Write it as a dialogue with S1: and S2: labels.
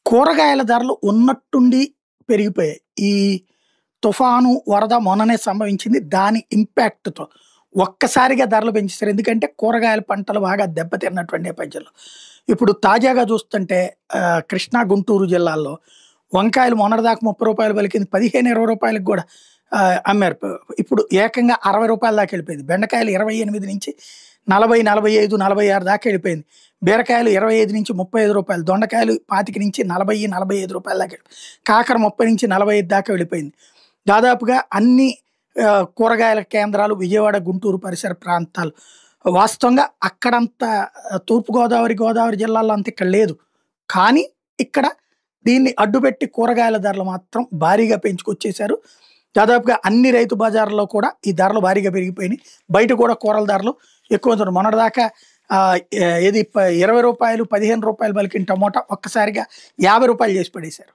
S1: కూరగాయల ధరలు ఉన్నట్టుండి పెరిగిపోయాయి. ఈ తుఫాను, వరద మొన్ననే సంభవించింది. దాని ఇంపాక్ట్‌తో ఒక్కసారిగా ధరలు పెంచేసారు. ఎందుకంటే కూరగాయల పంటలు బాగా దెబ్బతిన్నటువంటి నేపథ్యంలో. ఇప్పుడు తాజాగా చూస్తుంటే కృష్ణా, గుంటూరు జిల్లాల్లో వంకాయలు మొన్నటిదాకా రూ. 30 పలికింది. 15, 20 గూడా అమ్మారు. ఇప్పుడు ఏకంగా రూ. 60 దాకా వెళ్ళిపోయింది. బెండకాయలు 28 నుంచి 40, 45, 46 దాకా వెళ్ళిపోయింది. బీరకాయలు 25 నుంచి రూ. 35, దొండకాయలు 25 నుంచి 40, 45 దాకా వెళ్ళిపోయింది. కాకర 30 నుంచి 45 దాకా వెళ్ళిపోయింది. దాదాపుగా అన్ని కూరగాయల కేంద్రాలు విజయవాడ, గుంటూరు పరిసర ప్రాంతాలు. వాస్తవంగా అక్కడంత తూర్పుగోదావరి, గోదావరి జిల్లాల్లో అంత ఇక్కడ లేదు. కానీ ఇక్కడ దీన్ని అడ్డుపెట్టి కూరగాయల ధరలు మాత్రం భారీగా పెంచుకొచ్చేశారు. దాదాపుగా అన్ని రైతు బజార్‌లో కూడా ఈ ధరలు భారీగా పెరిగిపోయినాయి. బయట కూడా కూరల ధరలు ఎక్కువ. మొన్నటిదాకా ఏది రూ. 20, రూ. 15 పలికిన టమోటా ఒక్కసారిగా రూ. 50 చేసి పడేశారు.